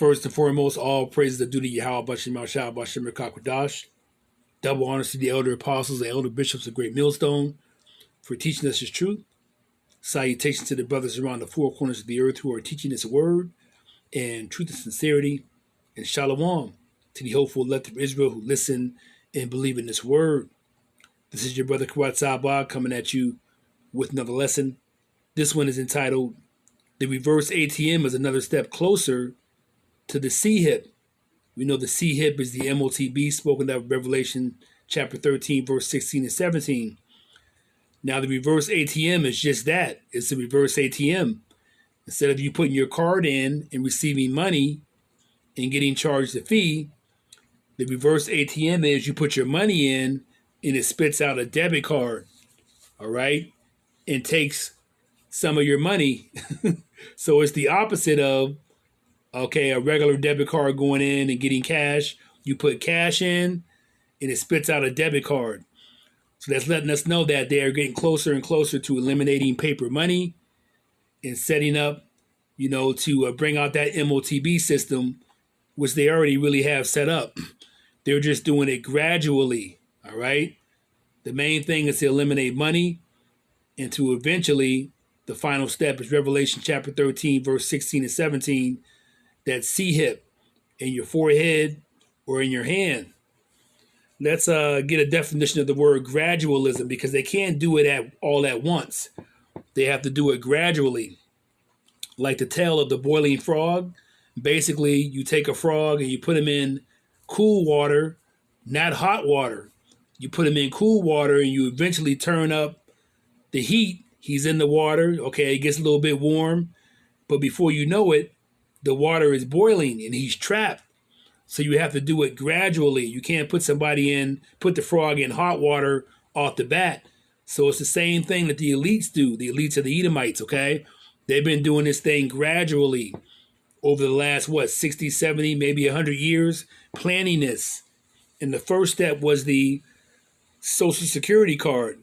First and foremost, all praises are due to Yahweh Bashim Mashah Bashim Rakakwadash. Double honors to the elder apostles, the elder bishops of Great Millstone for teaching us his truth. Salutations to the brothers around the four corners of the earth who are teaching his word and truth and sincerity. And shalom to the hopeful elect of Israel who listen and believe in this word. This is your brother Kawat Sabah coming at you with another lesson. This one is entitled, The Reverse ATM is Another Step Closer to the C-Hip. We know the C-Hip is the MOTB spoken of in Revelation chapter 13, verse 16 and 17. Now the reverse ATM is just that. It's a reverse ATM. Instead of you putting your card in and receiving money and getting charged a fee, the reverse ATM is you put your money in and it spits out a debit card, all right, and takes some of your money. So it's the opposite of, okay, a regular debit card going in and getting cash. You put cash in and it spits out a debit card. So that's letting us know that they are getting closer and closer to eliminating paper money and setting up, to bring out that MOTB system, which they already really have set up. They're just doing it gradually, all right? The main thing is to eliminate money, and to eventually, the final step is Revelation chapter 13, verse 16 and 17, that C-Hip in your forehead or in your hand. Let's get a definition of the word gradualism, because they can't do it all at once. They have to do it gradually. Like the tale of the boiling frog. Basically, you take a frog and you put him in cool water, not hot water. You put him in cool water and you eventually turn up the heat. He's in the water. Okay, it gets a little bit warm. But before you know it, the water is boiling and he's trapped. So you have to do it gradually. You can't put the frog in hot water off the bat. So it's the same thing that the elites do. The elites are the Edomites, okay? They've been doing this thing gradually over the last, 60, 70, maybe 100 years, planning this. And the first step was the Social Security card,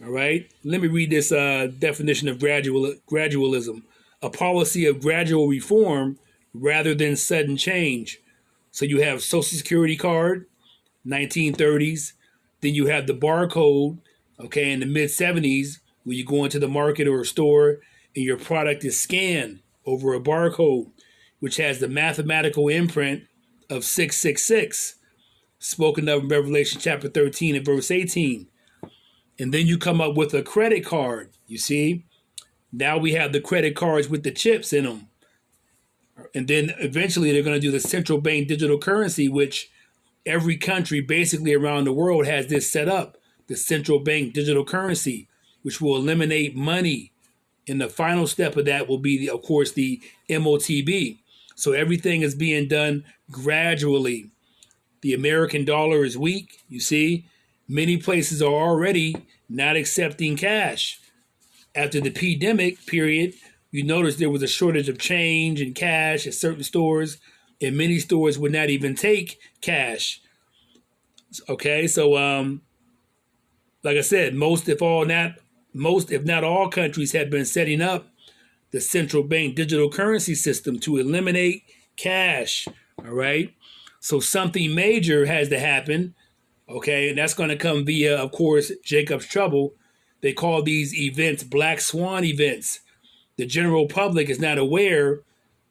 all right? Let me read this definition of gradualism. A policy of gradual reform rather than sudden change. So you have Social Security card, 1930s. Then you have the barcode, okay, in the mid-70s, where you go into the market or a store and your product is scanned over a barcode, which has the mathematical imprint of 666, spoken of in Revelation chapter 13 and verse 18. And then you come up with a credit card, you see? Now we have the credit cards with the chips in them. And then eventually they're going to do the central bank digital currency, which every country basically around the world has this set up, the central bank digital currency, which will eliminate money. And the final step of that will be, of course, the MOTB. So everything is being done gradually. The American dollar is weak, you see. Many places are already not accepting cash. After the pandemic period, you notice there was a shortage of change and cash at certain stores, and many stores would not even take cash. Okay, so like I said, most if not all countries have been setting up the central bank digital currency system to eliminate cash. All right, so something major has to happen. Okay, and that's going to come via, of course, Jacob's trouble. They call these events black swan events. The general public is not aware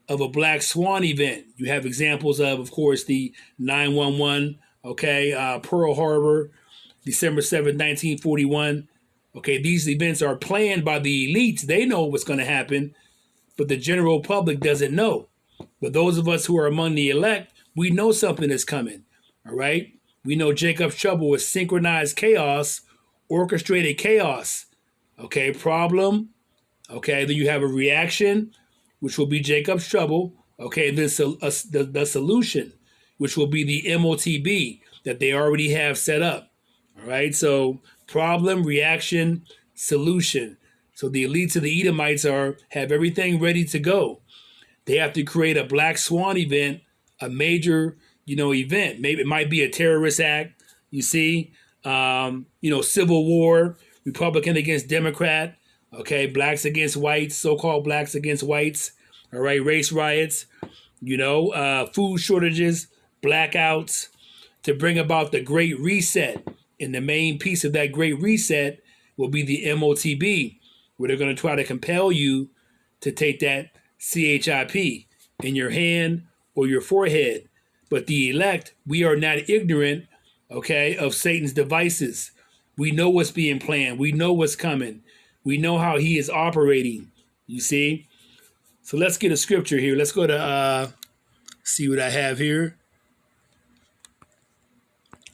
of a black swan event. You have examples of course, the 9/11, okay, Pearl Harbor, December 7th, 1941. Okay, these events are planned by the elites. They know what's going to happen, but the general public doesn't know. But those of us who are among the elect, we know something is coming, all right? We know Jacob's trouble is synchronized chaos, orchestrated chaos, okay, problem. Okay, then you have a reaction, which will be Jacob's trouble. Okay, then the solution, which will be the MOTB that they already have set up. All right, so problem, reaction, solution. So the elites of the Edomites have everything ready to go. They have to create a black swan event, a major, event. Maybe it might be a terrorist act. You see, civil war, Republican against Democrat. Okay, blacks against whites, so-called blacks against whites, all right, race riots. food shortages, blackouts, to bring about the Great Reset. And the main piece of that Great Reset will be the MOTB, where they're going to try to compel you to take that CHIP in your hand or your forehead. But the elect, we are not ignorant, okay, of Satan's devices. We know what's being planned. We know what's coming. We know how he is operating. You see? So let's get a scripture here. Let's go to see what I have here.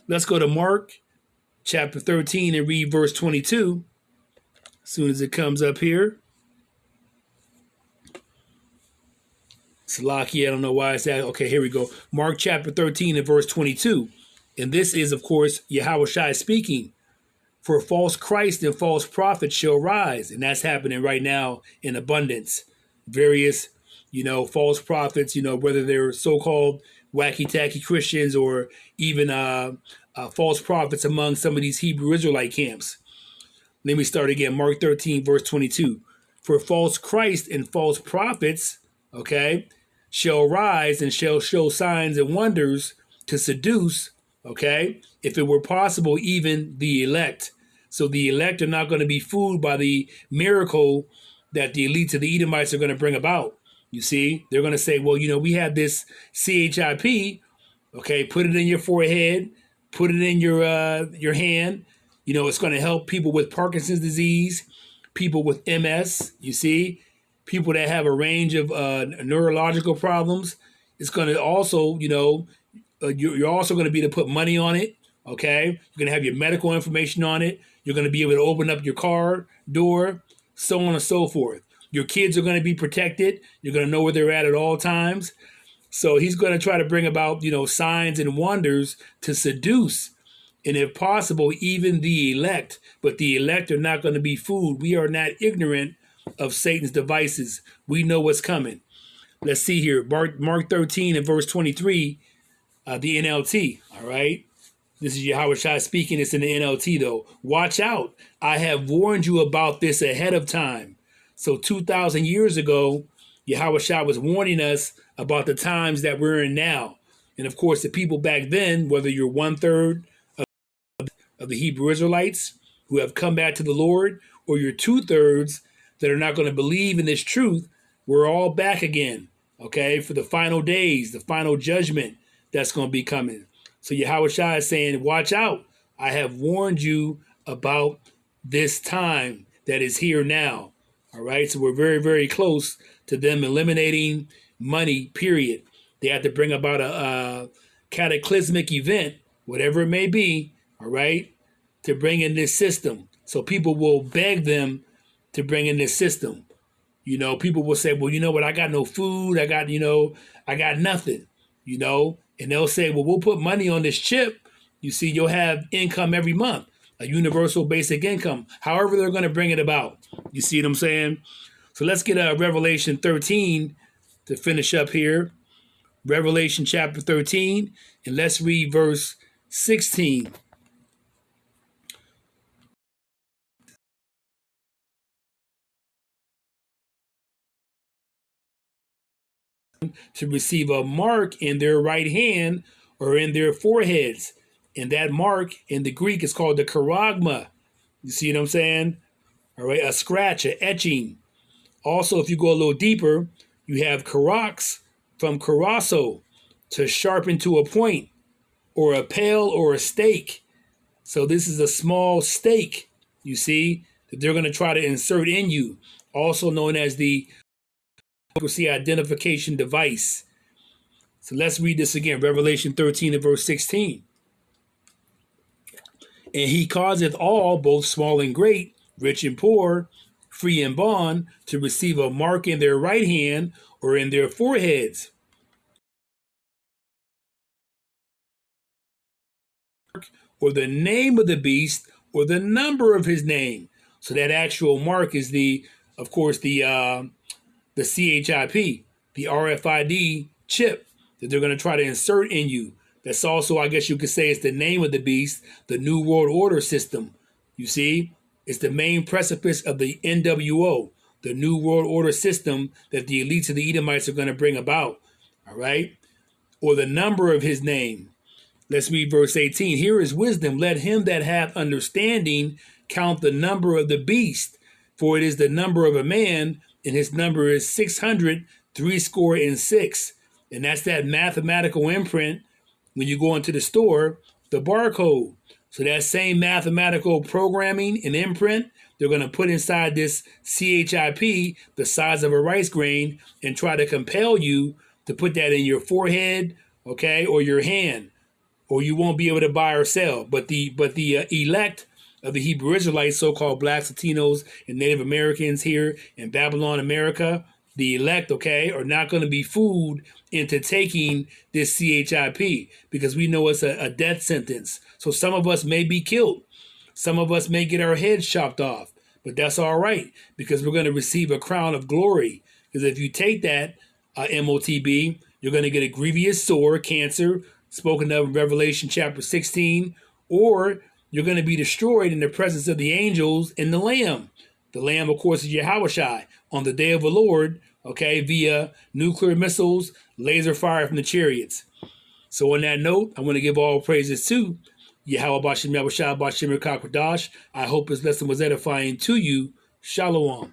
Let's go to Mark chapter 13 and read verse 22. As soon as it comes up here. Salaki, I don't know why it's that. Okay, here we go. Mark chapter 13 and verse 22. And this is, of course, Yahushua speaking. For false Christ and false prophets shall rise. And that's happening right now in abundance. Various, false prophets, whether they're so-called wacky-tacky Christians or even false prophets among some of these Hebrew Israelite camps. Let me start again. Mark 13, verse 22. For false Christ and false prophets, okay, shall rise and shall show signs and wonders to seduce, okay, if it were possible, even the elect. So the elect are not going to be fooled by the miracle that the elites of the Edomites are going to bring about. You see, they're going to say, well, we have this CHIP, okay, put it in your forehead, put it in your hand. It's going to help people with Parkinson's disease, people with MS, you see, people that have a range of neurological problems. It's going to also, you're also going to be able to put money on it, okay? You're going to have your medical information on it. You're going to be able to open up your car door, so on and so forth. Your kids are going to be protected. You're going to know where they're at all times. So he's going to try to bring about, signs and wonders to seduce, and if possible, even the elect. But the elect are not going to be fooled. We are not ignorant of Satan's devices. We know what's coming. Let's see here. Mark 13 and verse 23, the NLT, all right? This is Yahushua speaking. It's in the NLT, though. Watch out. I have warned you about this ahead of time. So 2,000 years ago, Yahushua was warning us about the times that we're in now. And, of course, the people back then, whether you're 1/3 of the Hebrew Israelites who have come back to the Lord, or you're 2/3 that are not going to believe in this truth, we're all back again, okay, for the final days, the final judgment that's going to be coming. So Yahushua is saying, watch out. I have warned you about this time that is here now. All right, so we're very, very close to them eliminating money, period. They have to bring about a cataclysmic event, whatever it may be, all right, to bring in this system. So people will beg them to bring in this system. People will say, well, you know what, I got no food. I got nothing, and they'll say, well, we'll put money on this chip. You see, you'll have income every month, a universal basic income, however they're going to bring it about. You see what I'm saying? So let's get Revelation 13 to finish up here. Revelation chapter 13, and let's read verse 16. To receive a mark in their right hand or in their foreheads. And that mark in the Greek is called the charagma. You see what I'm saying? All right, a scratch, an etching. Also, if you go a little deeper, you have karax from karasso, to sharpen to a point, or a pale or a stake. So this is a small stake, you see, that they're going to try to insert in you, also known as the identification device. So let's read this again, Revelation 13 and verse 16. And he causeth all, both small and great, rich and poor, free and bond, to receive a mark in their right hand or in their foreheads, or the name of the beast, or the number of his name. So that actual mark is of course, the CHIP, the RFID chip that they're going to try to insert in you. That's also, I guess you could say, it's the name of the beast, the New World Order system. You see, it's the main precipice of the NWO, the New World Order system that the elites of the Edomites are going to bring about. All right? Or the number of his name. Let's read verse 18. Here is wisdom. Let him that hath understanding count the number of the beast, for it is the number of a man, and his number is 666. And that's that mathematical imprint when you go into the store, the barcode. So that same mathematical programming and imprint, they're going to put inside this CHIP, the size of a rice grain, and try to compel you to put that in your forehead, okay, or your hand, or you won't be able to buy or sell. But the elect of the Hebrew Israelites, so-called blacks, Latinos, and Native Americans here in Babylon, America, the elect, okay, are not going to be fooled into taking this CHIP because we know it's a death sentence. So some of us may be killed. Some of us may get our heads chopped off, but that's all right because we're going to receive a crown of glory. Because if you take that MOTB, you're going to get a grievous sore, cancer, spoken of in Revelation chapter 16, or you're going to be destroyed in the presence of the angels and the Lamb. The Lamb, of course, is Yahushua on the day of the Lord, okay, via nuclear missiles, laser fire from the chariots. So on that note, I want to give all praises to Yahweh Bashem Yahushua Bashem Rakakwadash. I hope this lesson was edifying to you. Shalom.